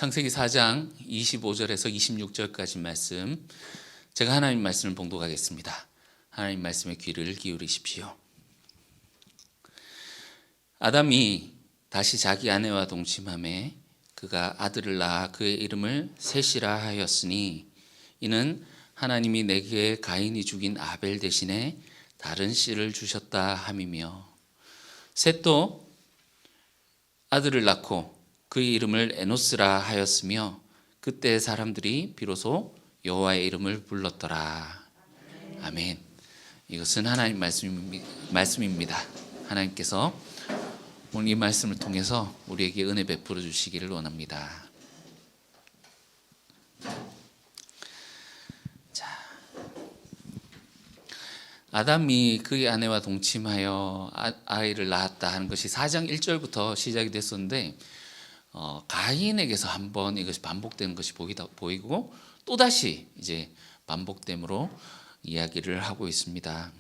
창세기 4장 25절에서 26절까지 말씀, 제가 하나님 말씀을 봉독하겠습니다. 하나님 말씀에 귀를 기울이십시오. 아담이 다시 자기 아내와 동침하매 그가 아들을 낳아 그의 이름을 셋이라 하였으니 이는 하나님이 내게 가인이 죽인 아벨 대신에 다른 씨를 주셨다 함이며, 셋도 아들을 낳고 그의 이름을 에노스라 하였으며 그때 사람들이 비로소 여호와의 이름을 불렀더라. 아멘. 이것은 하나님 말씀입니다. 하나님께서 오늘 이 말씀을 통해서 우리에게 은혜 베풀어 주시기를 원합니다. 아담이 그의 아내와 동침하여 아이를 낳았다 하는 것이 4장 1절부터 시작이 됐었는데, 가인에게서 한번 이것이 반복되는 것이 보이고 또다시 이제 반복됨으로 이야기를 하고 있습니다.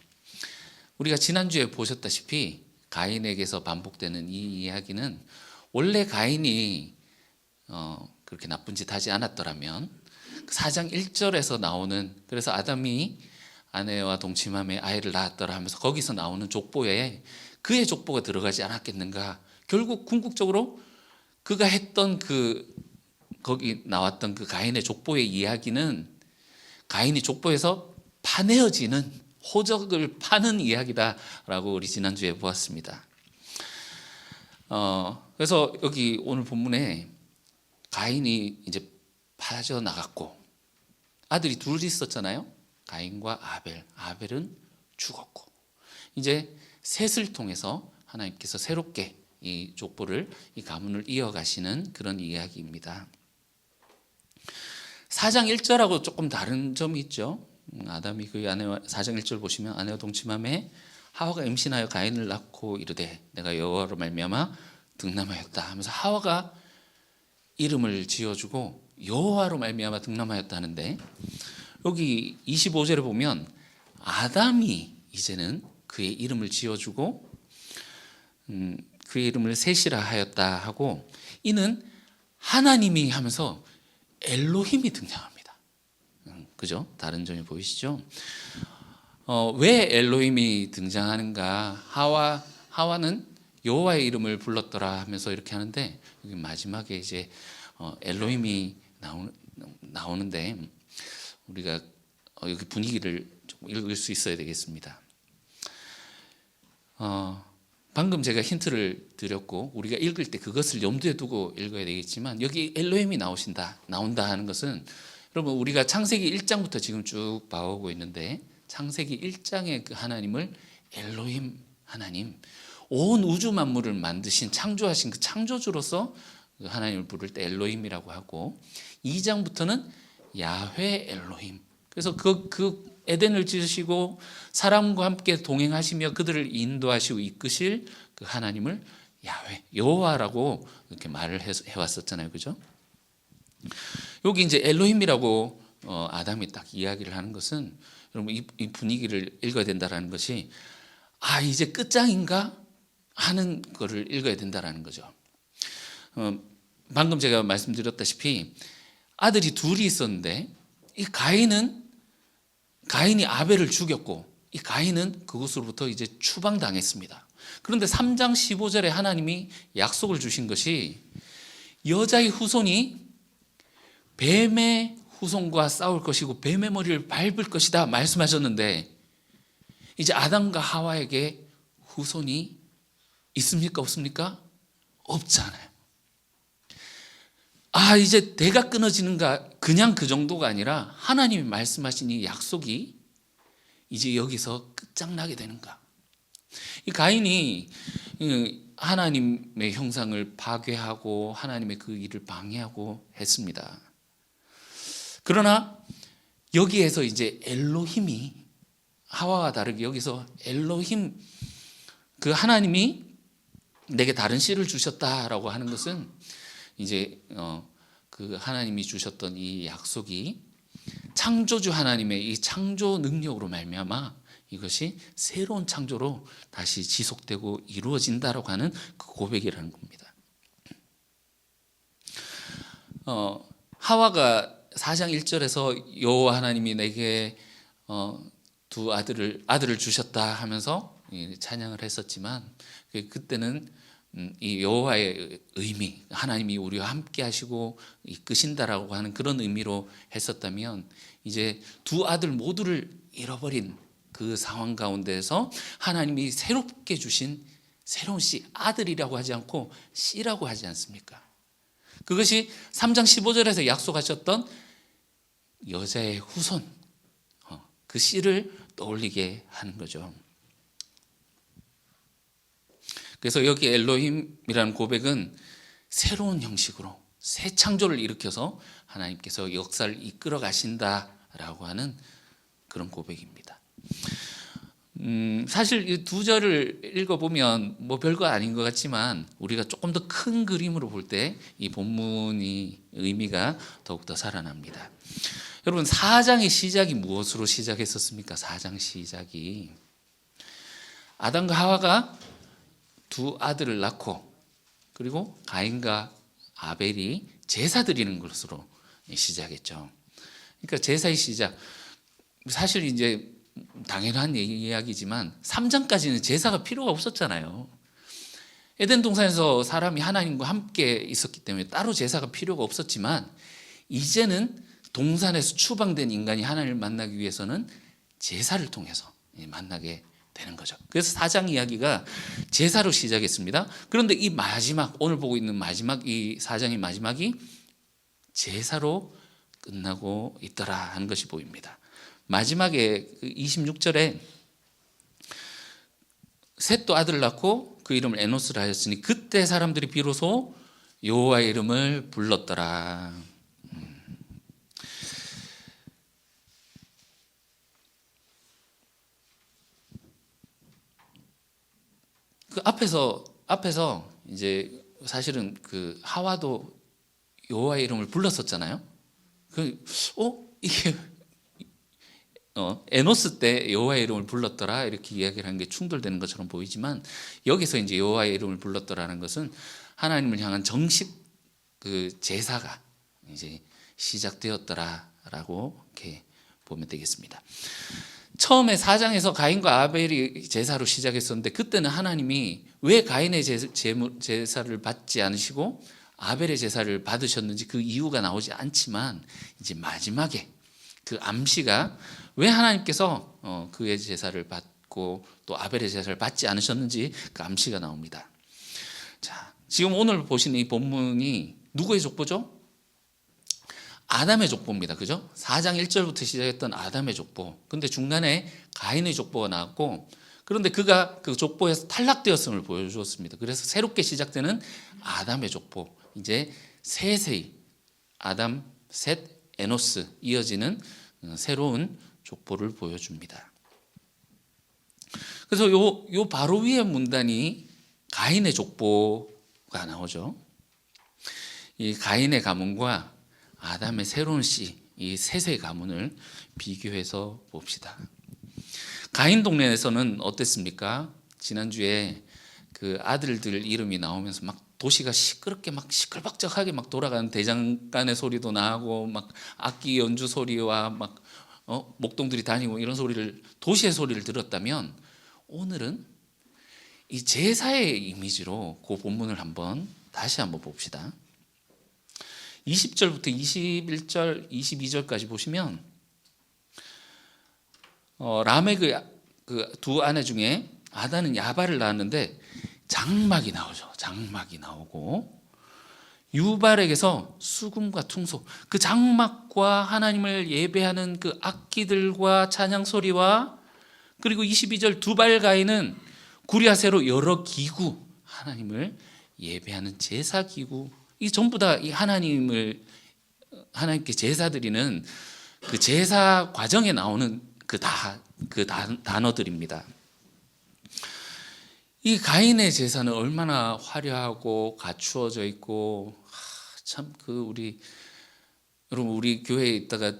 우리가 지난주에 보셨다시피 가인에게서 반복되는 이 이야기는 원래 가인이 그렇게 나쁜 짓 하지 않았더라면 4장 1절에서 나오는, 그래서 아담이 아내와 동침함에 아이를 낳았더라 하면서 거기서 나오는 족보에 그의 족보가 들어가지 않았겠는가. 결국 궁극적으로 그가 했던 거기 나왔던 그 가인의 족보의 이야기는 가인이 족보에서 파내어지는, 호적을 파는 이야기다라고 우리 지난주에 보았습니다. 그래서 여기 오늘 본문에 가인이 이제 빠져나갔고 아들이 둘이 있었잖아요. 가인과 아벨. 아벨은 죽었고 이제 셋을 통해서 하나님께서 새롭게 이 족보를, 이 가문을 이어가시는 그런 이야기입니다. 4장 1절하고 조금 다른 점이 있죠. 아담이 그의 아내와, 4장 1절 보시면 아내와 동침함에 하와가 임신하여 가인을 낳고 이르되 내가 여호와로 말미암아 등남하였다 하면서 하와가 이름을 지어주고 여호와로 말미암아 등남하였다 하는데, 여기 25절에 보면 아담이 이제는 그의 이름을 지어주고 그의 이름을 셋이라 하였다 하고, 이는 하나님이 하면서 엘로힘이 등장합니다. 그죠? 다른 점이 보이시죠? 왜 엘로힘이 등장하는가? 하와는 여호와의 이름을 불렀더라 하면서 이렇게 하는데, 여기 마지막에 이제 엘로힘이 나오는데 우리가 여기 분위기를 좀 읽을 수 있어야 되겠습니다. 방금 제가 힌트를 드렸고 우리가 읽을 때 그것을 염두에 두고 읽어야 되겠지만, 여기 엘로힘이 나온다 하는 것은, 여러분 우리가 창세기 1장부터 지금 쭉 봐오고 있는데 창세기 1장의 그 하나님을 엘로힘 하나님, 온 우주 만물을 만드신 창조하신 그 창조주로서 그 하나님을 부를 때 엘로힘이라고 하고, 2장부터는 야훼 엘로힘. 그래서 그 에덴을 지으시고 사람과 함께 동행하시며 그들을 인도하시고 이끄실 그 하나님을 야훼, 여호와라고 이렇게 말을 해왔었잖아요, 그죠? 여기 이제 엘로힘이라고 아담이 딱 이야기를 하는 것은, 여러분 이 분위기를 읽어야 된다라는 것이, 이제 끝장인가 하는 거를 읽어야 된다라는 거죠. 방금 제가 말씀드렸다시피 아들이 둘이 있었는데, 이 가인이 아벨을 죽였고 이 가인은 그곳으로부터 이제 추방당했습니다. 그런데 3장 15절에 하나님이 약속을 주신 것이 여자의 후손이 뱀의 후손과 싸울 것이고 뱀의 머리를 밟을 것이다 말씀하셨는데, 이제 아담과 하와에게 후손이 있습니까? 없습니까? 없잖아요. 이제 대가 끊어지는가? 그냥 그 정도가 아니라 하나님이 말씀하신 이 약속이 이제 여기서 끝장나게 되는가? 이 가인이 하나님의 형상을 파괴하고 하나님의 그 일을 방해하고 했습니다. 그러나 여기에서 이제 엘로힘이, 하와와 다르게 여기서 엘로힘, 그 하나님이 내게 다른 씨를 주셨다라고 하는 것은 이제 그 하나님이 주셨던 이 약속이 창조주 하나님의 이 창조 능력으로 말미암아 이것이 새로운 창조로 다시 지속되고 이루어진다라고 하는 그 고백이라는 겁니다. 하와가 4장 1절에서 여호와 하나님이 내게 두 아들을 주셨다 하면서 찬양을 했었지만 그때는 이 여호와의 의미, 하나님이 우리와 함께 하시고 이끄신다라고 하는 그런 의미로 했었다면, 이제 두 아들 모두를 잃어버린 그 상황 가운데서 하나님이 새롭게 주신 새로운 씨, 아들이라고 하지 않고 씨라고 하지 않습니까? 그것이 3장 15절에서 약속하셨던 여자의 후손, 그 씨를 떠올리게 하는 거죠. 그래서 여기 엘로힘이라는 고백은 새로운 형식으로 새 창조를 일으켜서 하나님께서 역사를 이끌어 가신다라고 하는 그런 고백입니다. 사실 이 두 절을 읽어보면 뭐 별거 아닌 것 같지만 우리가 조금 더 큰 그림으로 볼 때 이 본문이 의미가 더욱더 살아납니다. 여러분, 4장의 시작이 무엇으로 시작했었습니까? 4장 시작이 아담과 하와가 두 아들을 낳고, 그리고 가인과 아벨이 제사 드리는 것으로 시작했죠. 그러니까 제사의 시작, 사실 이제 당연한 이야기지만 3장까지는 제사가 필요가 없었잖아요. 에덴 동산에서 사람이 하나님과 함께 있었기 때문에 따로 제사가 필요가 없었지만, 이제는 동산에서 추방된 인간이 하나님을 만나기 위해서는 제사를 통해서 만나게 되는 거죠. 그래서 4장 이야기가 제사로 시작했습니다. 그런데 이 마지막, 오늘 보고 있는 마지막, 이 4장의 마지막이 제사로 끝나고 있더라 하는 것이 보입니다. 마지막에 26절에 셋도 아들을 낳고 그 이름을 에노스라 하였으니 그때 사람들이 비로소 여호와의 이름을 불렀더라. 그 앞에서 이제 사실은 그 하와도 여호와의 이름을 불렀었잖아요. 이게 에노스 때 여호와의 이름을 불렀더라 이렇게 이야기를 하는 게 충돌되는 것처럼 보이지만, 여기서 이제 여호와의 이름을 불렀더라는 것은 하나님을 향한 정식 그 제사가 이제 시작되었더라라고 이렇게 보면 되겠습니다. 처음에 4장에서 가인과 아벨이 제사로 시작했었는데, 그때는 하나님이 왜 가인의 제사를 받지 않으시고 아벨의 제사를 받으셨는지 그 이유가 나오지 않지만, 이제 마지막에 그 암시가 왜 하나님께서 그의 제사를 받고 또 아벨의 제사를 받지 않으셨는지 그 암시가 나옵니다. 자, 지금 오늘 보시는 이 본문이 누구의 족보죠? 아담의 족보입니다. 그죠? 4장 1절부터 시작했던 아담의 족보. 근데 중간에 가인의 족보가 나왔고, 그런데 그가 그 족보에서 탈락되었음을 보여주었습니다. 그래서 새롭게 시작되는 아담의 족보. 이제 셋의 아담, 셋, 에노스 이어지는 새로운 족보를 보여줍니다. 그래서 요 바로 위에 문단이 가인의 족보가 나오죠. 이 가인의 가문과 아담의 새로운 씨, 이 셋의 가문을 비교해서 봅시다. 가인 동네에서는 어땠습니까? 지난주에 그 아들들 이름이 나오면서 막 도시가 시끄럽게 막 시끌벅적하게 막 돌아가는 대장간의 소리도 나고, 막 악기 연주 소리와 막 목동들이 다니고 이런 소리를, 도시의 소리를 들었다면, 오늘은 이 제사의 이미지로 그 본문을 다시 한번 봅시다. 20절부터 21절, 22절까지 보시면 라멕의 그 두 아내 중에 아다는 야발을 낳았는데 장막이 나오죠. 장막이 나오고, 유발에게서 수금과 퉁소, 그 장막과 하나님을 예배하는 그 악기들과 찬양 소리와, 그리고 22절 두발 가인은 구리아세로 여러 기구, 하나님을 예배하는 제사 기구, 이 전부 다 이 하나님께 제사 드리는 그 제사 과정에 나오는 그 단어들입니다. 이 가인의 제사는 얼마나 화려하고 갖추어져 있고, 참 여러분 우리 교회에 있다가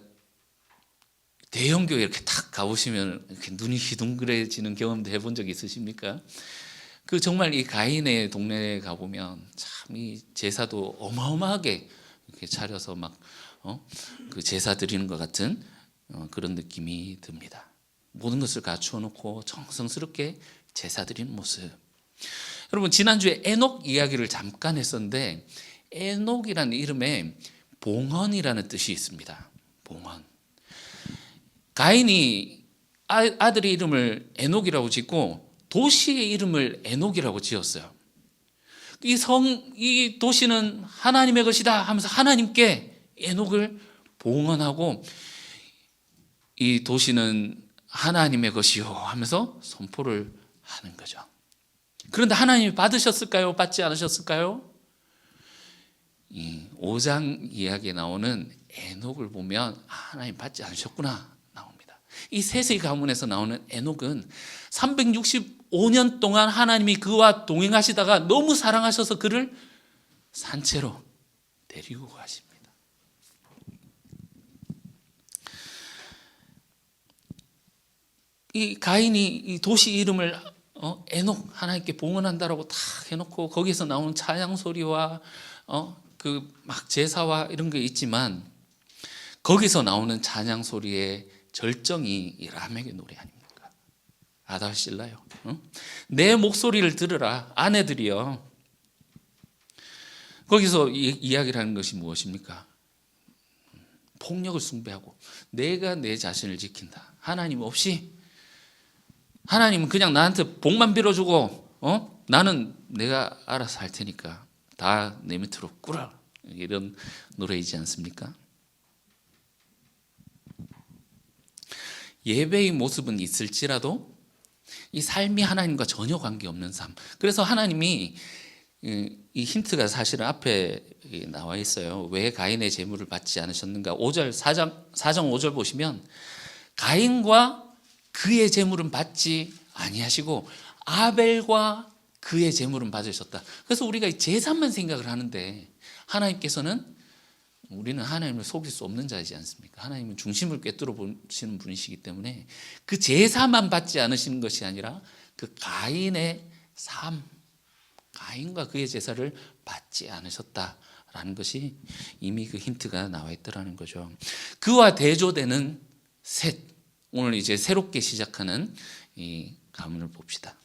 대형 교회 이렇게 탁 가보시면 이렇게 눈이 휘둥그레지는 경험도 해본 적 있으십니까? 정말 이 가인의 동네에 가보면 참 이 제사도 어마어마하게 이렇게 차려서 막 그 제사 드리는 것 같은 그런 느낌이 듭니다. 모든 것을 갖추어 놓고 정성스럽게 제사 드리는 모습. 여러분 지난주에 에녹 이야기를 잠깐 했었는데 에녹이라는 이름에 봉헌이라는 뜻이 있습니다. 봉헌. 가인이 아들의 이름을 에녹이라고 짓고 도시의 이름을 에녹이라고 지었어요. 이 도시는 하나님의 것이다 하면서 하나님께 에녹을 봉헌하고 이 도시는 하나님의 것이요 하면서 선포를 하는 거죠. 그런데 하나님이 받으셨을까요? 받지 않으셨을까요? 이 5장 이야기에 나오는 에녹을 보면 하나님 받지 않으셨구나 나옵니다. 이 셋의 가문에서 나오는 에녹은 365년 동안 하나님이 그와 동행하시다가 너무 사랑하셔서 그를 산채로 데리고 가십니다. 이 가인이 이 도시 이름을 에녹 하나님께 봉헌한다라고 다 해놓고 거기서 나오는 찬양 소리와 그 막 제사와 이런 게 있지만 거기서 나오는 찬양 소리의 절정이 이 라멕의 노래 아닙니까? 아달실라요. 내 목소리를 들으라 아내들이여. 거기서 이야기를 하는 것이 무엇입니까? 폭력을 숭배하고 내가 내 자신을 지킨다. 하나님 없이 하나님은 그냥 나한테 복만 빌어주고 나는 내가 알아서 할 테니까 다 내 밑으로 꿇어. 이런 노래이지 않습니까? 예배의 모습은 있을지라도 이 삶이 하나님과 전혀 관계없는 삶. 그래서 하나님이 이 힌트가 사실은 앞에 나와 있어요. 왜 가인의 제물을 받지 않으셨는가? 5절 4장 5절 보시면 가인과 그의 제물은 받지 아니하시고 아벨과 그의 제물은 받으셨다. 그래서 우리가 제사만 생각을 하는데 하나님께서는 우리는 하나님을 속일 수 없는 자이지 않습니까? 하나님은 중심을 꿰뚫어 보시는 분이시기 때문에 그 제사만 받지 않으시는 것이 아니라 그 가인의 삶, 가인과 그의 제사를 받지 않으셨다라는 것이 이미 그 힌트가 나와 있더라는 거죠. 그와 대조되는 셋, 오늘 이제 새롭게 시작하는 이 가문을 봅시다.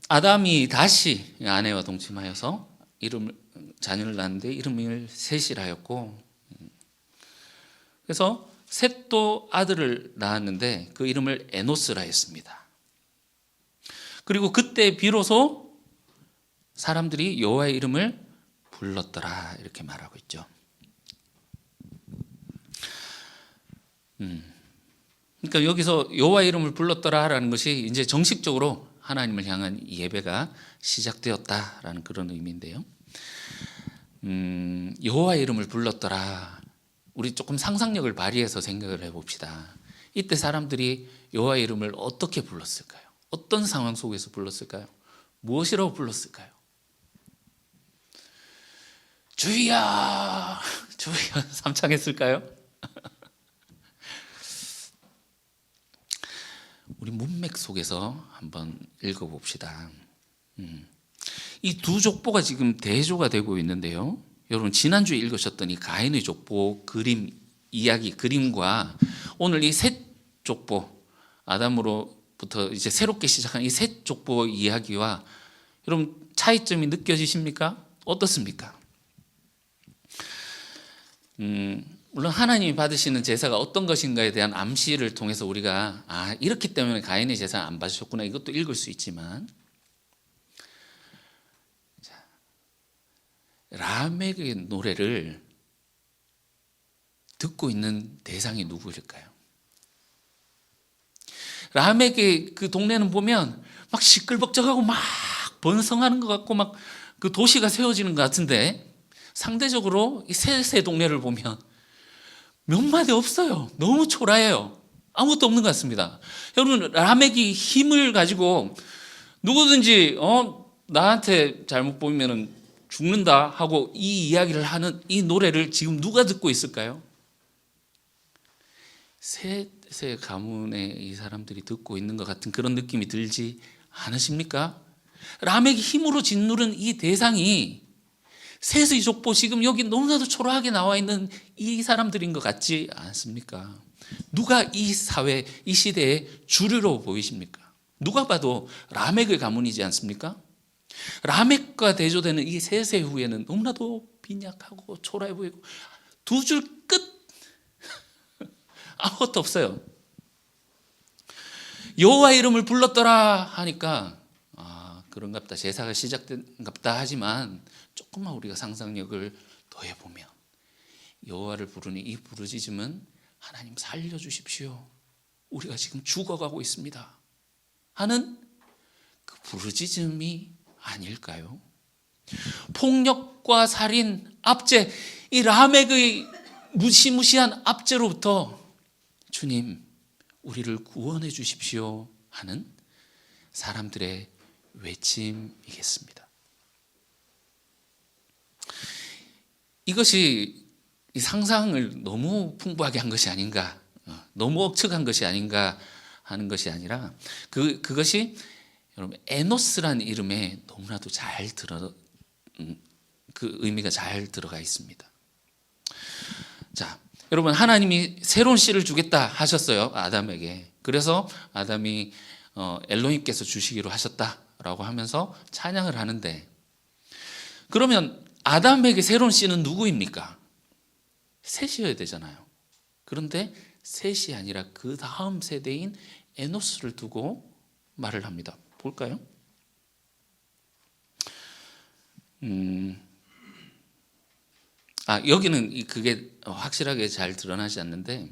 아담이 다시 아내와 동침하여서 자녀를 낳았는데 이름을 셋이라 하였고, 그래서 셋도 아들을 낳았는데 그 이름을 에노스라 했습니다. 그리고 그때 비로소 사람들이 여호와의 이름을 불렀더라 이렇게 말하고 있죠. 그러니까 여기서 여호와의 이름을 불렀더라라는 것이 이제 정식적으로 하나님을 향한 예배가 시작되었다라는 그런 의미인데요. 여호와의 이름을 불렀더라. 우리 조금 상상력을 발휘해서 생각을 해봅시다. 이때 사람들이 여호와의 이름을 어떻게 불렀을까요? 어떤 상황 속에서 불렀을까요? 무엇이라고 불렀을까요? 주여, 주여 삼창했을까요? 우리 문맥 속에서 한번 읽어봅시다. 이 두 족보가 지금 대조가 되고 있는데요. 여러분 지난주에 읽으셨던 이 가인의 족보 이야기 그림과 오늘 이 셋 족보 아담으로부터 이제 새롭게 시작한 이 셋 족보 이야기와 여러분 차이점이 느껴지십니까? 어떻습니까? 물론 하나님이 받으시는 제사가 어떤 것인가에 대한 암시를 통해서 우리가 이렇기 때문에 가인의 제사를 안 받으셨구나 이것도 읽을 수 있지만, 라멕의 노래를 듣고 있는 대상이 누구일까요? 라멕의 그 동네는 보면 막 시끌벅적하고 막 번성하는 것 같고 막 그 도시가 세워지는 것 같은데 상대적으로 이 셋의 동네를 보면 몇 마디 없어요. 너무 초라해요. 아무것도 없는 것 같습니다. 여러분 라멕이 힘을 가지고 누구든지 나한테 잘못 보이면 죽는다 하고 이 이야기를 하는 이 노래를 지금 누가 듣고 있을까요? 셋의 가문의 이 사람들이 듣고 있는 것 같은 그런 느낌이 들지 않으십니까? 라멕이 힘으로 짓누른 이 대상이 셋의 족보, 지금 여기 너무나도 초라하게 나와 있는 이 사람들인 것 같지 않습니까? 누가 이 사회, 이 시대의 주류로 보이십니까? 누가 봐도 라멕의 가문이지 않습니까? 라멕과 대조되는 이 셋의 후예는 너무나도 빈약하고 초라해 보이고 두 줄 끝 아무것도 없어요. 여호와 이름을 불렀더라 하니까 그런갑다, 제사가 시작된갑다 하지만 조금만 우리가 상상력을 더해보면 여호와를 부르니 이 부르짖음은 하나님 살려주십시오, 우리가 지금 죽어가고 있습니다 하는 그 부르짖음이 아닐까요? 폭력과 살인, 압제, 이 라멕의 무시무시한 압제로부터 주님 우리를 구원해 주십시오 하는 사람들의 외침이겠습니다. 이것이 이 상상을 너무 풍부하게 한 것이 아닌가, 너무 억측한 것이 아닌가 하는 것이 아니라 그것이 여러분 에노스란 이름에 너무나도 그 의미가 잘 들어가 있습니다. 자, 여러분 하나님이 새로운 씨를 주겠다 하셨어요, 아담에게. 그래서 아담이 엘로힘께서 주시기로 하셨다라고 하면서 찬양을 하는데, 그러면 아담에게 새로운 씨는 누구입니까? 셋이어야 되잖아요. 그런데 셋이 아니라 그 다음 세대인 에노스를 두고 말을 합니다. 볼까요? 여기는 그게 확실하게 잘 드러나지 않는데,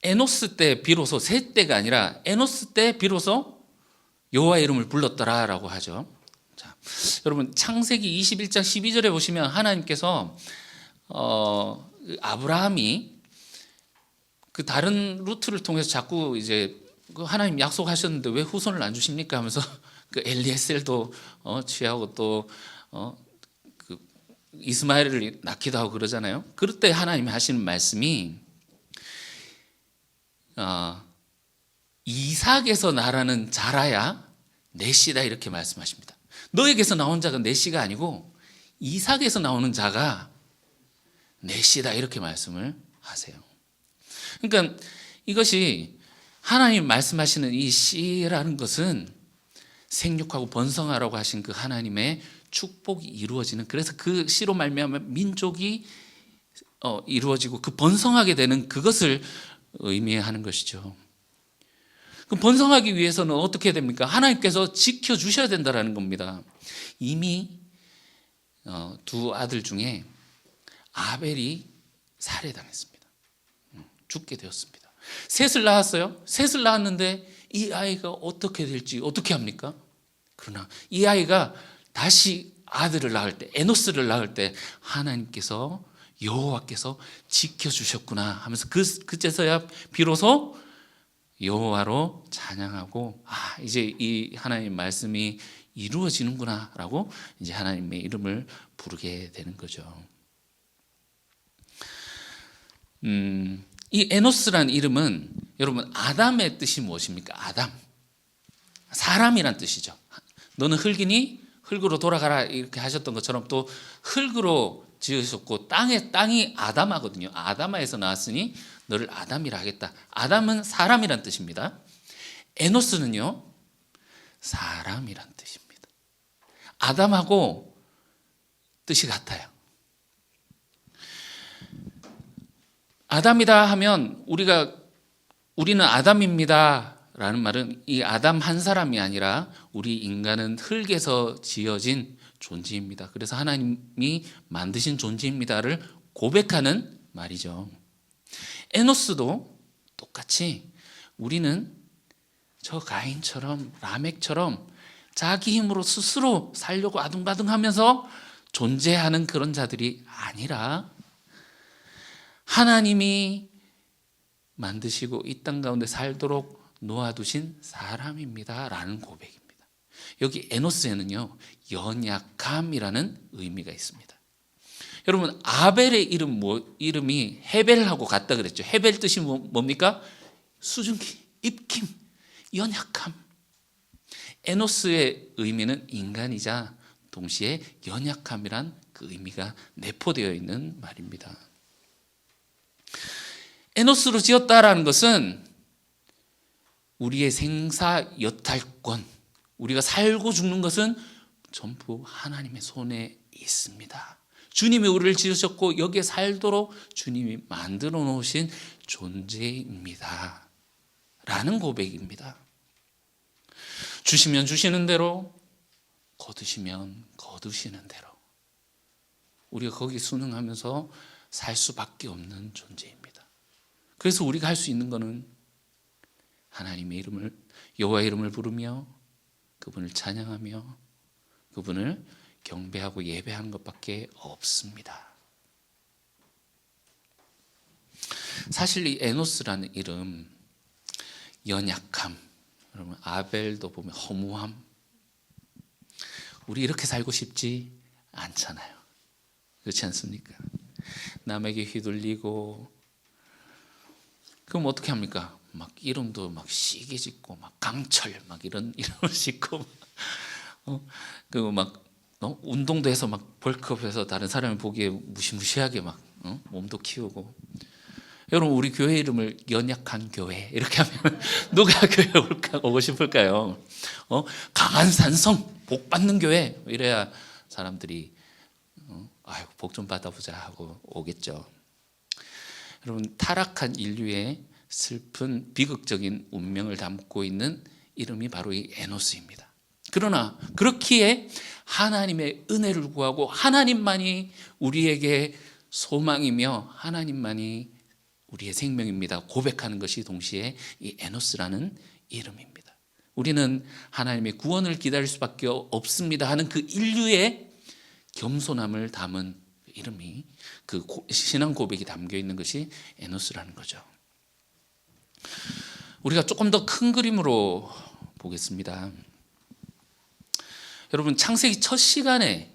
에노스 때 비로소, 셋 때가 아니라 에노스 때 비로소 여호와 이름을 불렀더라라고 하죠. 자, 여러분 창세기 21장 12절에 보시면 하나님께서 아브라함이 그 다른 루트를 통해서 자꾸 이제 하나님 약속하셨는데 왜 후손을 안 주십니까 하면서 그 엘리에셀도 취하고 또 그 이스마엘을 낳기도 하고 그러잖아요. 그럴 때 하나님이 하시는 말씀이 이삭에서 나라는 자라야 내 씨다 이렇게 말씀하십니다. 너에게서 나온 자가 내 씨가 아니고 이삭에서 나오는 자가 내 씨다 이렇게 말씀을 하세요. 그러니까 이것이 하나님 말씀하시는 이 씨라는 것은 생육하고 번성하라고 하신 그 하나님의 축복이 이루어지는, 그래서 그 씨로 말미암아 민족이 이루어지고 그 번성하게 되는 그것을 의미하는 것이죠. 그 번성하기 위해서는 어떻게 됩니까? 하나님께서 지켜주셔야 된다는 겁니다. 이미 두 아들 중에 아벨이 살해당했습니다. 죽게 되었습니다. 셋을 낳았어요. 셋을 낳았는데 이 아이가 어떻게 될지 어떻게 합니까? 그러나 이 아이가 다시 아들을 낳을 때, 에노스를 낳을 때 하나님께서, 여호와께서 지켜주셨구나 하면서 그제서야 비로소 여호와로 찬양하고 이제 이 하나님의 말씀이 이루어지는구나 라고 이제 하나님의 이름을 부르게 되는 거죠. 이 에노스란 이름은 여러분 아담의 뜻이 무엇입니까? 아담, 사람이란 뜻이죠. 너는 흙이니 흙으로 돌아가라 이렇게 하셨던 것처럼 또 흙으로 지으셨고 땅이 아담하거든요. 아담아에서 나왔으니 너를 아담이라 하겠다. 아담은 사람이란 뜻입니다. 에노스는요 사람이란 뜻입니다. 아담하고 뜻이 같아요. 아담이다 하면 우리는 아담입니다 라는 말은 이 아담 한 사람이 아니라 우리 인간은 흙에서 지어진 존재입니다. 그래서 하나님이 만드신 존재입니다를 고백하는 말이죠. 에노스도 똑같이 우리는 저 가인처럼 라멕처럼 자기 힘으로 스스로 살려고 아둥바둥하면서 존재하는 그런 자들이 아니라 하나님이 만드시고 이 땅 가운데 살도록 놓아두신 사람입니다 라는 고백입니다. 여기 에노스에는요 연약함이라는 의미가 있습니다. 여러분 아벨의 이름이 헤벨하고 같다 그랬죠. 헤벨 뜻이 뭡니까? 수증기, 입김, 연약함. 에노스의 의미는 인간이자 동시에 연약함이란 그 의미가 내포되어 있는 말입니다. 에노스로 지었다라는 것은 우리의 생사 여탈권, 우리가 살고 죽는 것은 전부 하나님의 손에 있습니다. 주님이 우리를 지으셨고 여기에 살도록 주님이 만들어 놓으신 존재입니다 라는 고백입니다. 주시면 주시는 대로, 거두시면 거두시는 대로 우리가 거기 순응하면서 살 수밖에 없는 존재입니다. 그래서 우리가 할 수 있는 것은 하나님의 이름을, 여호와의 이름을 부르며 그분을 찬양하며 그분을 경배하고 예배하는 것밖에 없습니다. 사실 이 에노스라는 이름, 연약함, 여러분 아벨도 보면 허무함, 우리 이렇게 살고 싶지 않잖아요. 그렇지 않습니까? 남에게 휘둘리고, 그럼 어떻게 합니까? 막 이름도 막 시게 짓고 막 강철 막 이런 이름을 짓고 그리고 막 운동도 해서 막 벌크업해서 다른 사람이 보기에 무시무시하게 막 몸도 키우고. 여러분 우리 교회 이름을 연약한 교회 이렇게 하면 누가 교회 오고 싶을까요? 강한 산성 복 받는 교회 이래야 사람들이 아유 복 좀 받아보자 하고 오겠죠. 여러분 타락한 인류의 슬픈 비극적인 운명을 담고 있는 이름이 바로 이 에노스입니다. 그러나 그렇기에 하나님의 은혜를 구하고 하나님만이 우리에게 소망이며 하나님만이 우리의 생명입니다 고백하는 것이 동시에 이 에노스라는 이름입니다. 우리는 하나님의 구원을 기다릴 수밖에 없습니다 하는 그 인류의 겸손함을 담은 이름이, 그 신앙 고백이 담겨 있는 것이 에노스라는 거죠. 우리가 조금 더 큰 그림으로 보겠습니다. 여러분 창세기 첫 시간에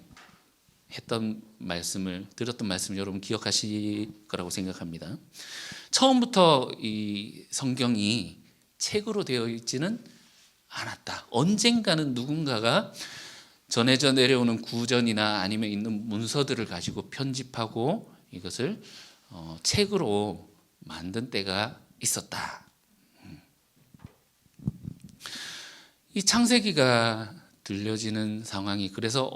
드렸던 말씀을 여러분 기억하실 거라고 생각합니다. 처음부터 이 성경이 책으로 되어 있지는 않았다. 언젠가는 누군가가 전해져 내려오는 구전이나 아니면 있는 문서들을 가지고 편집하고 이것을 책으로 만든 때가 있었다. 이 창세기가 들려지는 상황이 그래서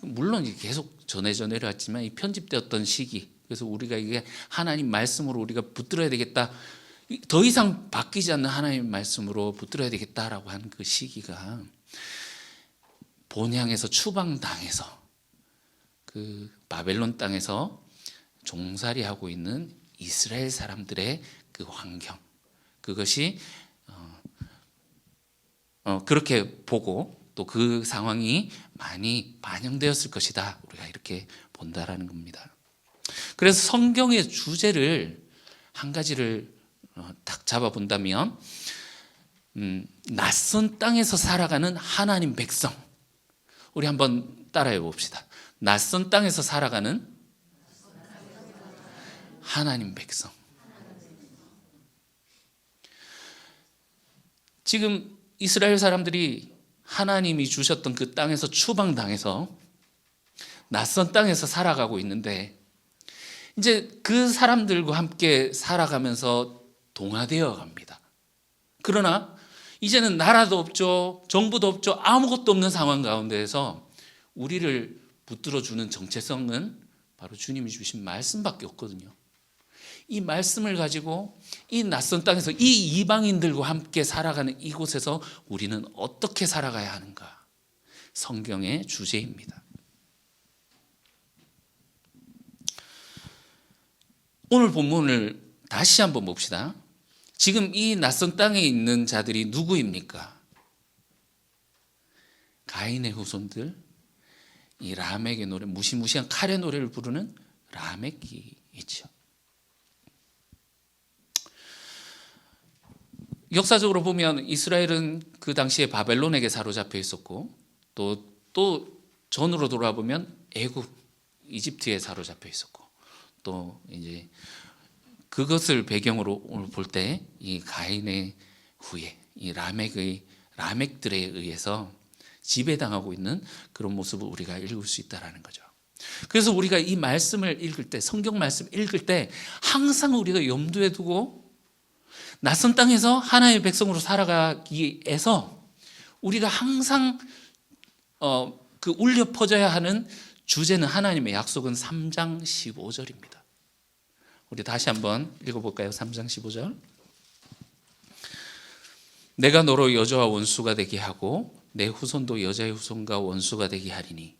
물론 계속 전해져 내려왔지만 이 편집되었던 시기, 그래서 우리가 이게 하나님 말씀으로 우리가 붙들어야 되겠다, 더 이상 바뀌지 않는 하나님 말씀으로 붙들어야 되겠다라고 하는 그 시기가 본향에서 추방당해서 그 바벨론 땅에서 종살이하고 있는 이스라엘 사람들의 그 환경, 그것이 그렇게 보고 또 그 상황이 많이 반영되었을 것이다, 우리가 이렇게 본다라는 겁니다. 그래서 성경의 주제를 한 가지를 딱 잡아본다면 낯선 땅에서 살아가는 하나님 백성, 우리 한번 따라해 봅시다. 낯선 땅에서 살아가는 하나님 백성. 지금 이스라엘 사람들이 하나님이 주셨던 그 땅에서 추방당해서 낯선 땅에서 살아가고 있는데, 이제 그 사람들과 함께 살아가면서 동화되어 갑니다. 그러나 이제는 나라도 없죠, 정부도 없죠, 아무것도 없는 상황 가운데에서 우리를 붙들어주는 정체성은 바로 주님이 주신 말씀밖에 없거든요. 이 말씀을 가지고 이 낯선 땅에서 이 이방인들과 함께 살아가는 이곳에서 우리는 어떻게 살아가야 하는가, 성경의 주제입니다. 오늘 본문을 다시 한번 봅시다. 지금 이 낯선 땅에 있는 자들이 누구입니까? 가인의 후손들, 이 라멕의 노래, 무시무시한 칼의 노래를 부르는 라멕이 있죠. 역사적으로 보면 이스라엘은 그 당시에 바벨론에게 사로잡혀 있었고, 또 전으로 돌아보면 애굽, 이집트에 사로잡혀 있었고, 또 이제 그것을 배경으로 오늘 볼 때 이 가인의 후에 이 라멕들에 의해서 지배당하고 있는 그런 모습을 우리가 읽을 수 있다는 거죠. 그래서 우리가 이 말씀을 읽을 때, 성경 말씀 읽을 때 항상 우리가 염두에 두고 낯선 땅에서 하나님의 백성으로 살아가기 위해서 우리가 항상 그 울려 퍼져야 하는 주제는, 하나님의 약속은 3장 15절입니다. 우리 다시 한번 읽어볼까요? 3장 15절. 내가 너로 여자와 원수가 되게 하고 내 후손도 여자의 후손과 원수가 되게 하리니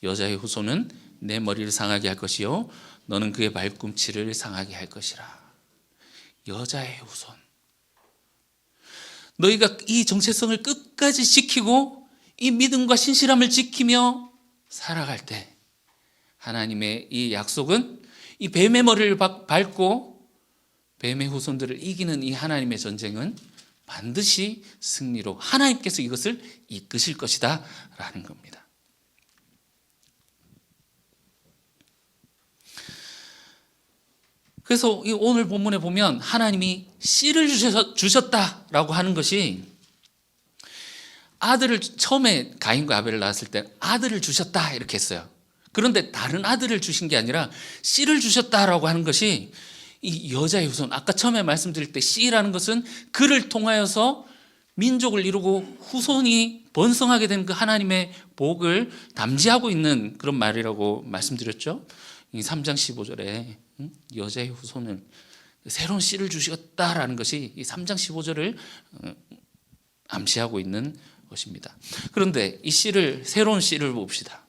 여자의 후손은 내 머리를 상하게 할 것이요 너는 그의 발꿈치를 상하게 할 것이라. 여자의 후손. 너희가 이 정체성을 끝까지 지키고 이 믿음과 신실함을 지키며 살아갈 때 하나님의 이 약속은 이 뱀의 머리를 밟고 뱀의 후손들을 이기는 이 하나님의 전쟁은 반드시 승리로 하나님께서 이것을 이끄실 것이다 라는 겁니다. 그래서 오늘 본문에 보면 하나님이 씨를 주셨다라고 하는 것이, 아들을 처음에 가인과 아벨을 낳았을 때 아들을 주셨다 이렇게 했어요. 그런데 다른 아들을 주신 게 아니라 씨를 주셨다라고 하는 것이 이 여자의 후손, 아까 처음에 말씀드릴 때 씨라는 것은 그를 통하여서 민족을 이루고 후손이 번성하게 된 그 하나님의 복을 담지하고 있는 그런 말이라고 말씀드렸죠. 이 3장 15절에 여자의 후손을, 새로운 씨를 주셨다라는 것이 이 3장 15절을 암시하고 있는 것입니다. 그런데 이 씨를, 새로운 씨를 봅시다.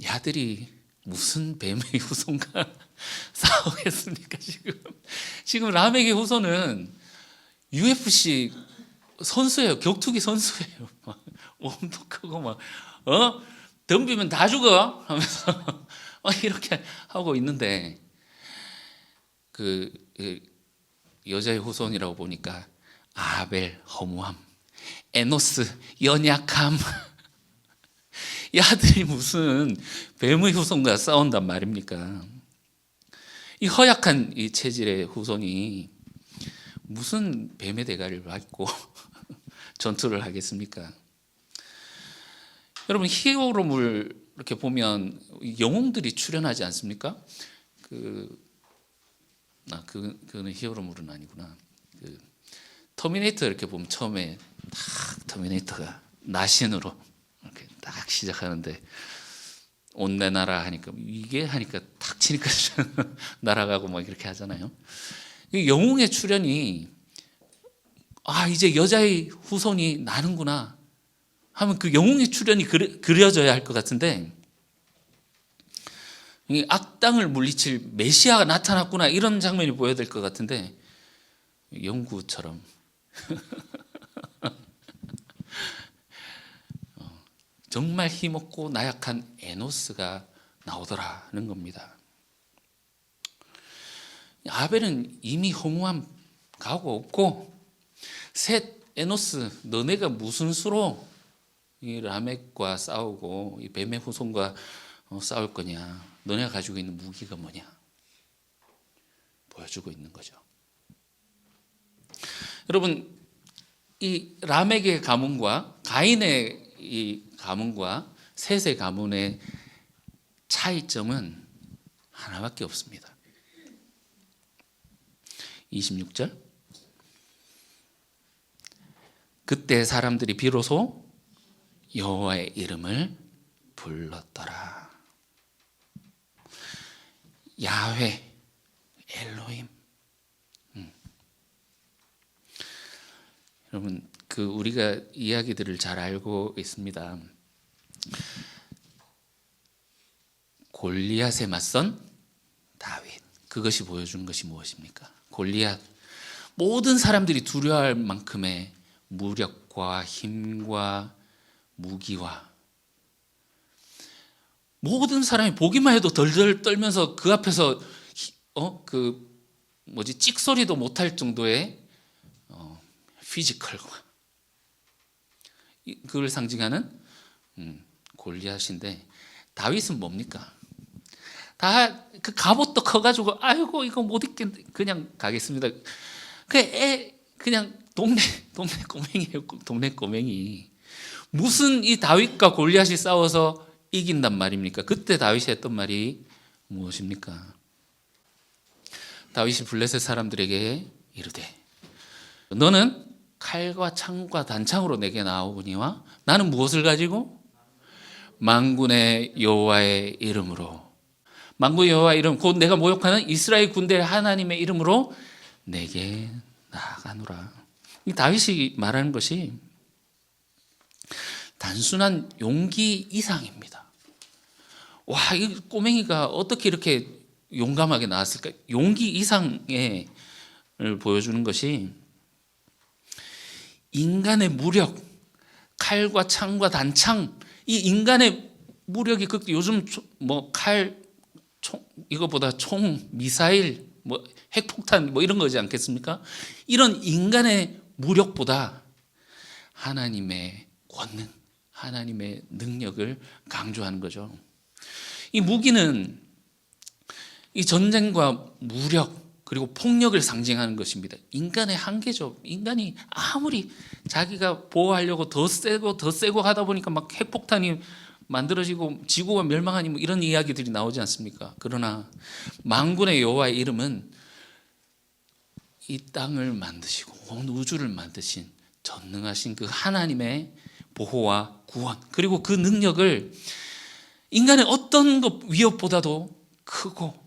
야들이 무슨 뱀의 후손과 싸우겠습니까? 지금 라멕의 후손은 UFC 선수예요. 격투기 선수예요. 몸도 크고 막 덤비면 다 죽어 하면서 이렇게 하고 있는데, 그 여자의 후손이라고 보니까 아벨 허무함, 에노스 연약함. 이 아들이 무슨 뱀의 후손과 싸운단 말입니까? 이 허약한 이 체질의 후손이 무슨 뱀의 대가를 밟고 전투를 하겠습니까? 여러분, 히어로물 이렇게 보면 영웅들이 출연하지 않습니까? 그거는 히어로물은 아니구나. 터미네이터 이렇게 보면 처음에 딱 터미네이터가 나신으로 이렇게 딱 시작하는데 온 내놔라 하니까, 이게 하니까 탁 치니까 날아가고 막 이렇게 하잖아요. 영웅의 출연이, 이제 여자의 후손이 나는구나 하면 그 영웅의 출연이 그려져야 할 것 같은데, 악당을 물리칠 메시아가 나타났구나 이런 장면이 보여야 될 것 같은데, 영구처럼 정말 힘없고 나약한 에노스가 나오더라는 겁니다. 아벨은 이미 허무함, 각오 없고, 셋 에노스, 너네가 무슨 수로 이 라멕과 싸우고 이 뱀의 후손과 싸울 거냐, 너네가 가지고 있는 무기가 뭐냐 보여주고 있는 거죠. 여러분, 이 라멕의 가문과 가인의 이 가문과 셋의 가문의 차이점은 하나밖에 없습니다. 26절. 그때 사람들이 비로소 여호와의 이름을 불렀더라. 야훼, 엘로힘. 여러분, 우리가 이야기들을 잘 알고 있습니다. 골리앗에 맞선 다윗. 그것이 보여주는 것이 무엇입니까? 골리앗. 모든 사람들이 두려워할 만큼의 무력과 힘과 무기와, 모든 사람이 보기만 해도 덜덜 떨면서 그 앞에서 찍소리도 못할 정도의 피지컬과, 그걸 상징하는 골리앗인데, 다윗은 뭡니까? 다 그 갑옷도 커가지고 아이고 이거 못 입겠네 그냥 가겠습니다. 그냥 동네 꼬맹이에요. 동네 꼬맹이. 무슨 이 다윗과 골리앗이 싸워서 이긴단 말입니까? 그때 다윗이 했던 말이 무엇입니까? 다윗이 블레셋 사람들에게 이르되 너는 칼과 창과 단창으로 내게 나오거니와 나는 무엇을 가지고? 만군의 여호와의 이름으로, 만군의 여호와의 이름, 곧 내가 모욕하는 이스라엘 군대 하나님의 이름으로 내게 나아가노라. 이 다윗이 말하는 것이 단순한 용기 이상입니다. 와, 이 꼬맹이가 어떻게 이렇게 용감하게 나왔을까? 용기 이상을 보여주는 것이 인간의 무력, 칼과 창과 단창, 이 인간의 무력이 요즘 뭐 칼, 총, 이거보다 총, 미사일, 뭐 핵폭탄 뭐 이런 거지 않겠습니까? 이런 인간의 무력보다 하나님의 권능, 하나님의 능력을 강조하는 거죠. 이 무기는 이 전쟁과 무력 그리고 폭력을 상징하는 것입니다. 인간의 한계죠. 인간이 아무리 자기가 보호하려고 더 세고 하다 보니까 막 핵폭탄이 만들어지고 지구가 멸망하니 뭐 이런 이야기들이 나오지 않습니까? 그러나 만군의 여호와의 이름은 이 땅을 만드시고 온 우주를 만드신 전능하신 그 하나님의 보호와 구원, 그리고 그 능력을 인간의 어떤 것 위협보다도 크고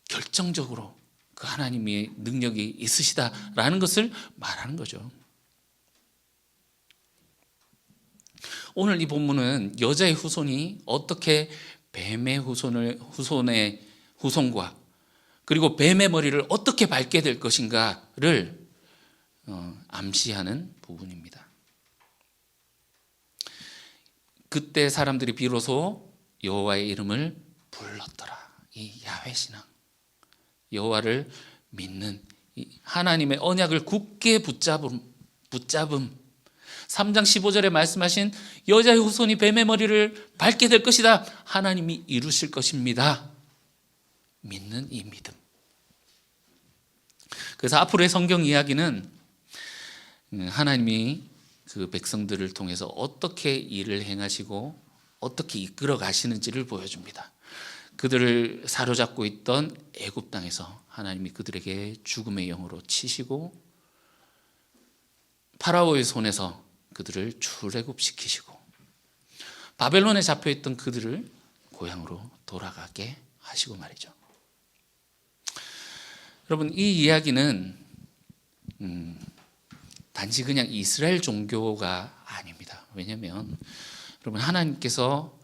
결정적으로 그 하나님의 능력이 있으시다라는 것을 말하는 거죠. 오늘 이 본문은 여자의 후손이 어떻게 뱀의 후손과 그리고 뱀의 머리를 어떻게 밟게 될 것인가를 암시하는 부분입니다. 그때 사람들이 비로소 여호와의 이름을 불렀더라. 이 야훼 신앙, 여호와를 믿는 하나님의 언약을 굳게 붙잡음. 3장 15절에 말씀하신 여자의 후손이 뱀의 머리를 밟게 될 것이다. 하나님이 이루실 것입니다. 믿는 이 믿음. 그래서 앞으로의 성경 이야기는 하나님이 그 백성들을 통해서 어떻게 일을 행하시고 어떻게 이끌어 가시는지를 보여줍니다. 그들을 사로잡고 있던 애굽 땅에서 하나님이 그들에게 죽음의 영으로 치시고 파라오의 손에서 그들을 출애굽시키시고 바벨론에 잡혀있던 그들을 고향으로 돌아가게 하시고 말이죠. 여러분, 이 이야기는 단지 그냥 이스라엘 종교가 아닙니다. 왜냐하면 여러분, 하나님께서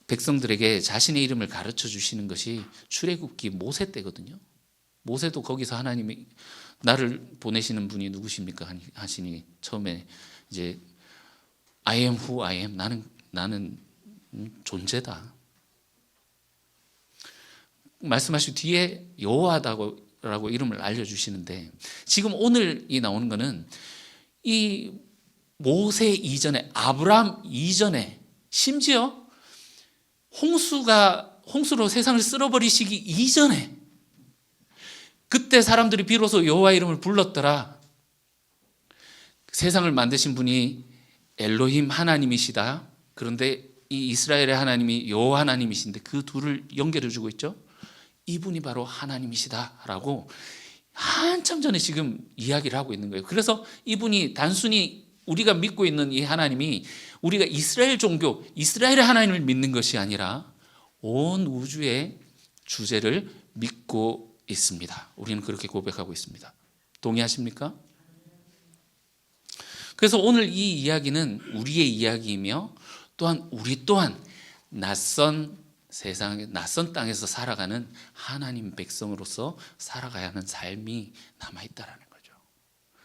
백성들에게 자신의 이름을 가르쳐 주시는 것이 출애굽기 모세 때거든요. 모세도 거기서 하나님이 나를 보내시는 분이 누구십니까 하시니 처음에 이제 I am who I am, 나는 존재다. 말씀하신 뒤에 여호와다라고 이름을 알려주시는데, 지금 오늘 이 나오는 거는 이 모세 이전에, 아브라함 이전에, 심지어 홍수로 세상을 쓸어버리시기 이전에, 그때 사람들이 비로소 여호와 이름을 불렀더라. 세상을 만드신 분이 엘로힘 하나님이시다. 그런데 이 이스라엘의 하나님이 여호와 하나님이신데 그 둘을 연결해 주고 있죠. 이분이 바로 하나님이시다라고 한참 전에 지금 이야기를 하고 있는 거예요. 그래서 이분이 단순히 우리가 믿고 있는 이 하나님이 우리가 이스라엘 종교, 이스라엘의 하나님을 믿는 것이 아니라 온 우주의 주제를 믿고 있습니다. 우리는 그렇게 고백하고 있습니다. 동의하십니까? 그래서 오늘 이 이야기는 우리의 이야기이며 또한 우리 또한 낯선 세상에, 낯선 땅에서 살아가는 하나님 백성으로서 살아가야 하는 삶이 남아있다라는 거죠.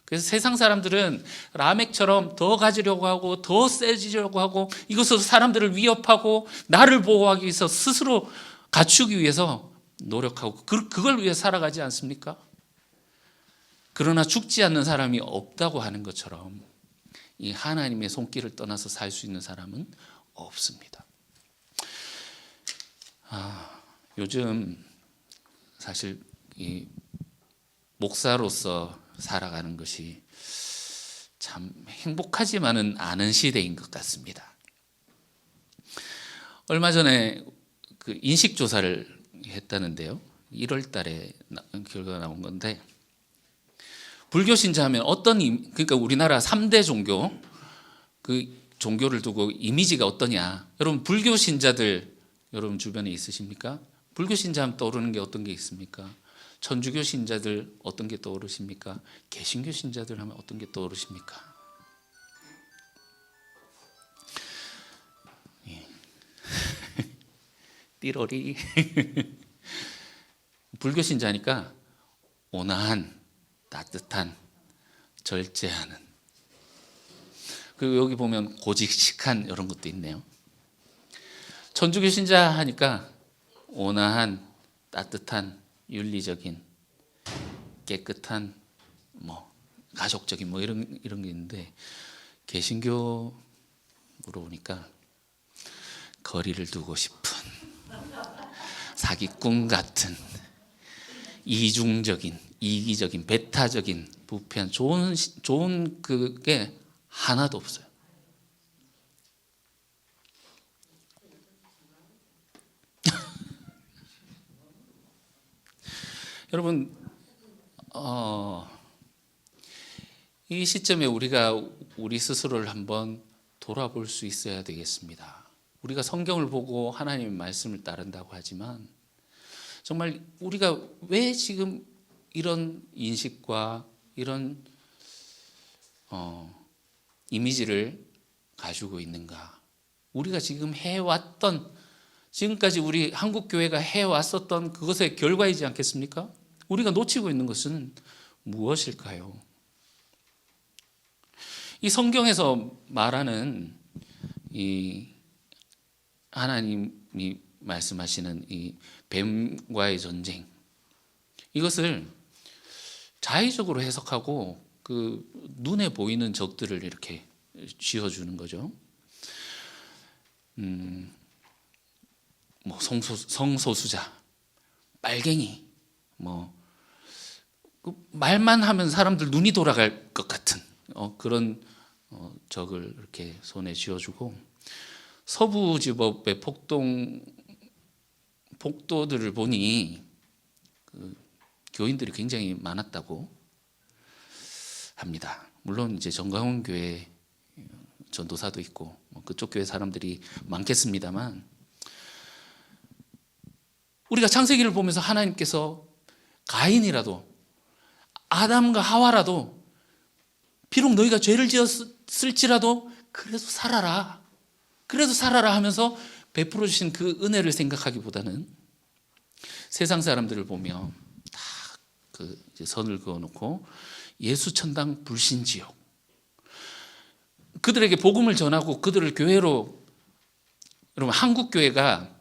그래서 세상 사람들은 라멕처럼 더 가지려고 하고 더 세지려고 하고 이것으로 사람들을 위협하고 나를 보호하기 위해서 스스로 갖추기 위해서 노력하고 그걸 위해 살아가지 않습니까? 그러나 죽지 않는 사람이 없다고 하는 것처럼 이 하나님의 손길을 떠나서 살 수 있는 사람은 없습니다. 요즘 사실 이 목사로서 살아가는 것이 참 행복하지만은 않은 시대인 것 같습니다. 얼마 전에 그 인식 조사를 했다는데요. 1월 달에 결과가 나온 건데, 불교 신자하면 그러니까 우리나라 3대 종교, 그 종교를 두고 이미지가 어떠냐. 여러분 불교 신자들 여러분 주변에 있으십니까? 불교 신자하면 떠오르는 게 어떤 게 있습니까? 천주교 신자들 어떤 게 떠오르십니까? 개신교 신자들 하면 어떤 게 떠오르십니까? 띠로리. 불교 신자니까 온화한, 따뜻한, 절제하는. 그리고 여기 보면 고직식한 이런 것도 있네요. 천주교 신자 하니까 온화한, 따뜻한, 윤리적인, 깨끗한, 가족적인 이런 게 있는데, 개신교로 보니까 거리를 두고 싶은, 사기꾼 같은, 이중적인, 이기적인, 배타적인, 부패한 좋은 그게 하나도 없어요. 여러분, 이 시점에 우리가 우리 스스로를 한번 돌아볼 수 있어야 되겠습니다. 우리가 성경을 보고 하나님의 말씀을 따른다고 하지만 정말 우리가 왜 지금 이런 인식과 이런 이미지를 가지고 있는가? 우리가 지금 지금까지 우리 한국교회가 해왔었던 그것의 결과이지 않겠습니까? 우리가 놓치고 있는 것은 무엇일까요? 이 성경에서 말하는 이 하나님이 말씀하시는 이 뱀과의 전쟁, 이것을 자의적으로 해석하고 그 눈에 보이는 적들을 이렇게 쥐어주는 거죠. 성소수자, 빨갱이, 그 말만 하면 사람들 눈이 돌아갈 것 같은 그런 적을 이렇게 손에 쥐어주고, 서부지법의 폭도들을 보니 그 교인들이 굉장히 많았다고 합니다. 물론 이제 정광훈 교회 전도사도 있고 그쪽 교회 사람들이 많겠습니다만, 우리가 창세기를 보면서 하나님께서 가인이라도 아담과 하와라도 비록 너희가 죄를 지었을지라도 그래도 살아라 하면서 베풀어 주신 그 은혜를 생각하기보다는 세상 사람들을 보며 다 그 선을 그어놓고 예수 천당 불신지옥, 그들에게 복음을 전하고 그들을 교회로, 여러분 한국 교회가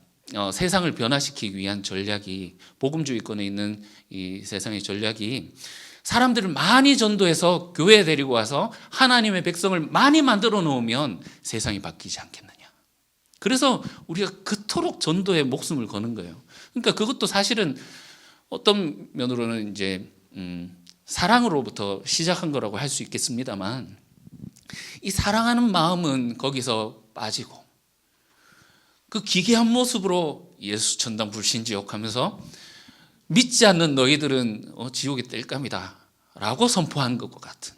세상을 변화시키기 위한 전략이, 복음주의권에 있는 이 세상의 전략이 사람들을 많이 전도해서 교회에 데리고 와서 하나님의 백성을 많이 만들어 놓으면 세상이 바뀌지 않겠느냐. 그래서 우리가 그토록 전도에 목숨을 거는 거예요. 그러니까 그것도 사실은 어떤 면으로는 이제 사랑으로부터 시작한 거라고 할 수 있겠습니다만, 이 사랑하는 마음은 거기서 빠지고 그 기괴한 모습으로 예수 천당 불신지옥 하면서 믿지 않는 너희들은 지옥의 땔감이다 라고 선포한 것과 같은,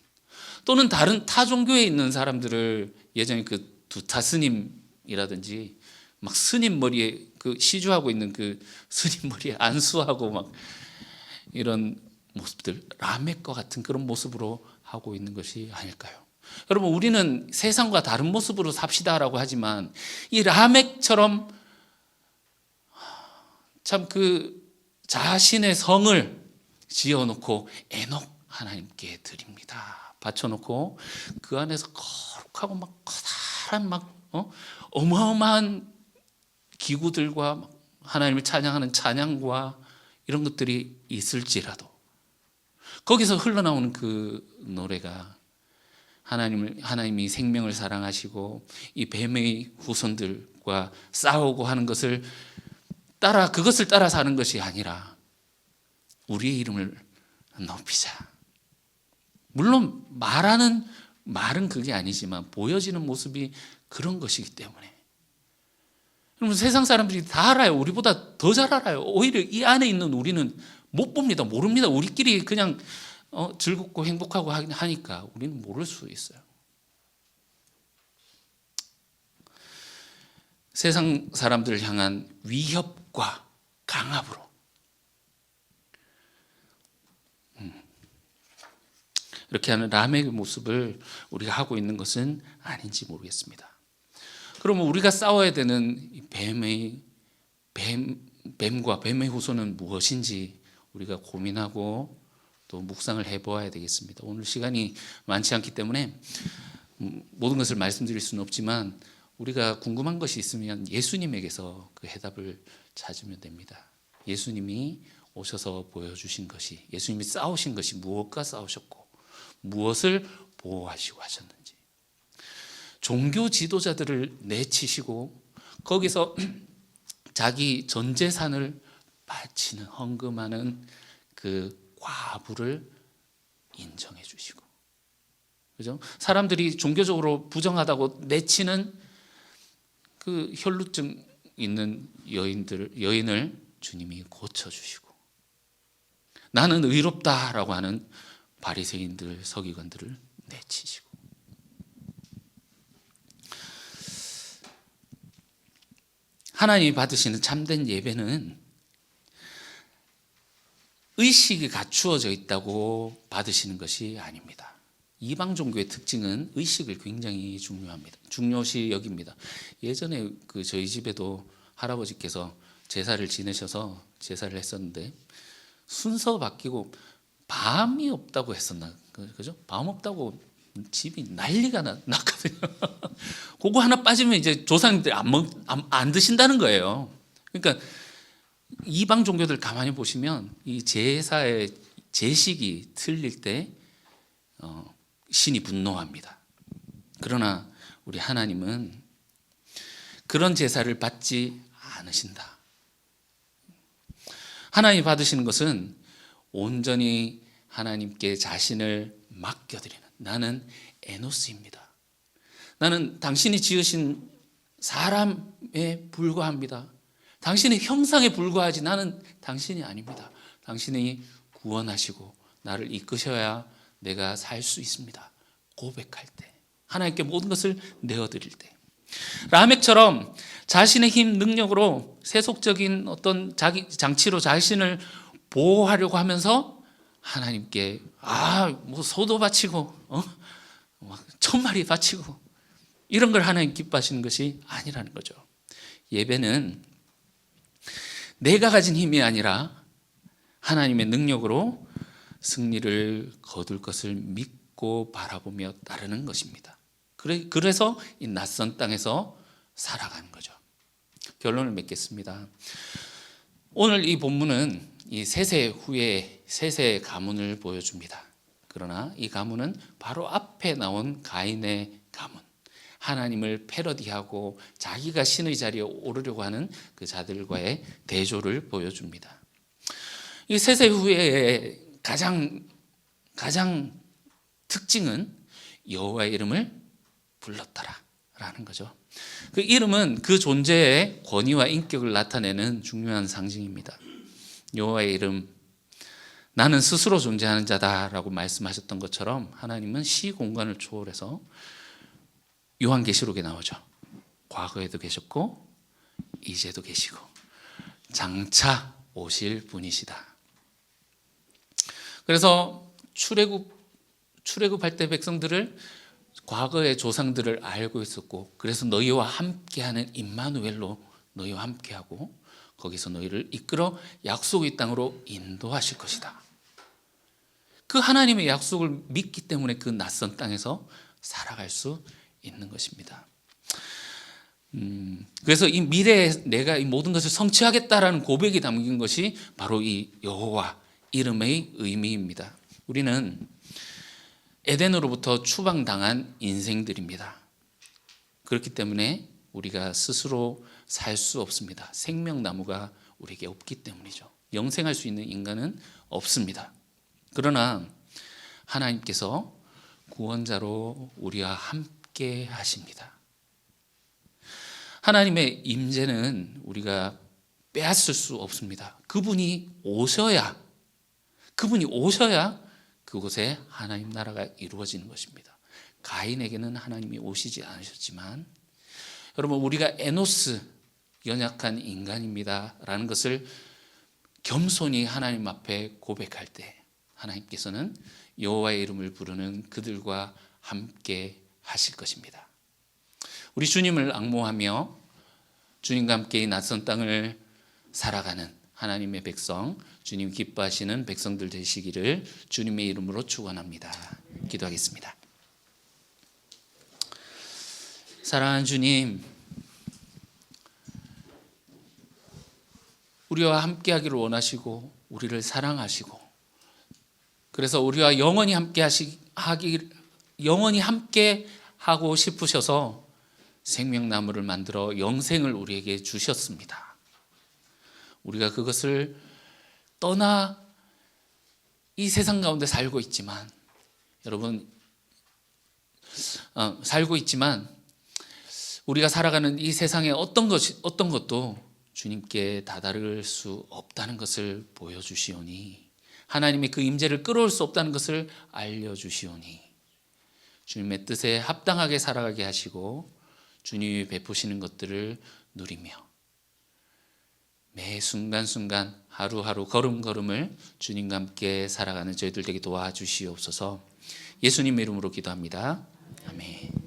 또는 다른 타 종교에 있는 사람들을 예전에 그 두타 스님이라든지 막 스님 머리에 그 시주하고 있는 그 스님 머리에 안수하고 막 이런 모습들, 라멕과 같은 그런 모습으로 하고 있는 것이 아닐까요? 여러분, 우리는 세상과 다른 모습으로 삽시다라고 하지만 이 라멕처럼 참 그 자신의 성을 지어놓고 에녹 하나님께 드립니다 바쳐놓고 그 안에서 거룩하고 막 커다란 어마어마한 기구들과 하나님을 찬양하는 찬양과 이런 것들이 있을지라도 거기서 흘러나오는 그 노래가 하나님이 생명을 사랑하시고 이 뱀의 후손들과 싸우고 하는 것을 그것을 따라 사는 것이 아니라 우리의 이름을 높이자. 물론 말은 그게 아니지만 보여지는 모습이 그런 것이기 때문에. 여러분, 세상 사람들이 다 알아요. 우리보다 더 잘 알아요. 오히려 이 안에 있는 우리는 못 봅니다. 모릅니다. 우리끼리 그냥 즐겁고 행복하고 하니까 우리는 모를 수 있어요. 세상 사람들을 향한 위협과 강압으로 이렇게 하는 라멕의 모습을 우리가 하고 있는 것은 아닌지 모르겠습니다. 그러면 우리가 싸워야 되는 뱀과 뱀의 후손은 무엇인지 우리가 고민하고 또 묵상을 해보아야 되겠습니다. 오늘 시간이 많지 않기 때문에 모든 것을 말씀드릴 수는 없지만 우리가 궁금한 것이 있으면 예수님에게서 그 해답을 찾으면 됩니다. 예수님이 오셔서 보여주신 것이, 예수님이 싸우신 것이 무엇과 싸우셨고 무엇을 보호하시고 하셨는지, 종교 지도자들을 내치시고 거기서 자기 전 재산을 바치는, 헌금하는 그 과부를 인정해 주시고, 그죠? 사람들이 종교적으로 부정하다고 내치는 그 혈루증 있는 여인을 주님이 고쳐주시고, 나는 의롭다라고 하는 바리새인들, 서기관들을 내치시고, 하나님이 받으시는 참된 예배는 의식이 갖추어져 있다고 받으시는 것이 아닙니다. 이방 종교의 특징은 의식을 굉장히 중요시 여깁니다. 예전에 저희 집에도 할아버지께서 제사를 지내셔서 제사를 했었는데 순서 바뀌고 밤이 없다고 했었나, 그죠? 밤 없다고 집이 난리가 났거든요. 그거 하나 빠지면 이제 조상님들이 안 드신다는 거예요. 그러니까 이방 종교들 가만히 보시면 이 제사의 제식이 틀릴 때 신이 분노합니다. 그러나 우리 하나님은 그런 제사를 받지 않으신다. 하나님이 받으시는 것은 온전히 하나님께 자신을 맡겨드리는, 나는 에노스입니다. 나는 당신이 지으신 사람에 불과합니다. 당신의 형상에 불과하지 나는 당신이 아닙니다. 당신이 구원하시고 나를 이끄셔야 내가 살 수 있습니다. 고백할 때, 하나님께 모든 것을 내어드릴 때, 라멕처럼 자신의 힘, 능력으로 세속적인 어떤 자기 장치로 자신을 보호하려고 하면서 하나님께 소도 바치고 막 1000마리 바치고 이런 걸 하나님 기뻐하시는 것이 아니라는 거죠. 예배는 내가 가진 힘이 아니라 하나님의 능력으로 승리를 거둘 것을 믿고 바라보며 따르는 것입니다. 그래서 이 낯선 땅에서 살아가는 거죠. 결론을 맺겠습니다. 오늘 이 본문은 이 세세 후에 세세 가문을 보여줍니다. 그러나 이 가문은 바로 앞에 나온 가인의 가문, 하나님을 패러디하고 자기가 신의 자리에 오르려고 하는 그 자들과의 대조를 보여줍니다. 이 세세 후에 가장 특징은 여호와의 이름을 불렀더라라는 거죠. 그 이름은 그 존재의 권위와 인격을 나타내는 중요한 상징입니다. 여호와의 이름, 나는 스스로 존재하는 자다라고 말씀하셨던 것처럼 하나님은 시공간을 초월해서 요한계시록에 나오죠. 과거에도 계셨고 이제도 계시고 장차 오실 분이시다. 그래서 출애굽할 때 백성들을, 과거의 조상들을 알고 있었고, 그래서 너희와 함께하는 임마누엘로 너희와 함께하고 거기서 너희를 이끌어 약속의 땅으로 인도하실 것이다. 그 하나님의 약속을 믿기 때문에 그 낯선 땅에서 살아갈 수 있는 것입니다. 그래서 이 미래에 내가 이 모든 것을 성취하겠다라는 고백이 담긴 것이 바로 이 여호와 이름의 의미입니다. 우리는 에덴으로부터 추방당한 인생들입니다. 그렇기 때문에 우리가 스스로 살 수 없습니다. 생명나무가 우리에게 없기 때문이죠. 영생할 수 있는 인간은 없습니다. 그러나 하나님께서 구원자로 우리와 함께 하십니다. 하나님의 임재는 우리가 빼앗을 수 없습니다. 그분이 오셔야 그곳에 하나님 나라가 이루어지는 것입니다. 가인에게는 하나님이 오시지 않으셨지만, 여러분, 우리가 에노스, 연약한 인간입니다 라는 것을 겸손히 하나님 앞에 고백할 때 하나님께서는 여호와의 이름을 부르는 그들과 함께 하실 것입니다. 우리 주님을 앙모하며 주님과 함께 이 낯선 땅을 살아가는 하나님의 백성, 주님 기뻐하시는 백성들 되시기를 주님의 이름으로 축원합니다. 기도하겠습니다. 사랑하는 주님, 우리와 함께하기를 원하시고 우리를 사랑하시고, 그래서 우리와 영원히 함께 하고 싶으셔서 생명나무를 만들어 영생을 우리에게 주셨습니다. 우리가 그것을 떠나 이 세상 가운데 살고 있지만, 여러분, 우리가 살아가는 이 세상의 어떤 것도 주님께 다다를 수 없다는 것을 보여주시오니, 하나님의 그 임재를 끌어올 수 없다는 것을 알려주시오니, 주님의 뜻에 합당하게 살아가게 하시고 주님이 베푸시는 것들을 누리며 매 순간순간 하루하루 걸음걸음을 주님과 함께 살아가는 저희들 되게 도와주시옵소서. 예수님의 이름으로 기도합니다. 아멘.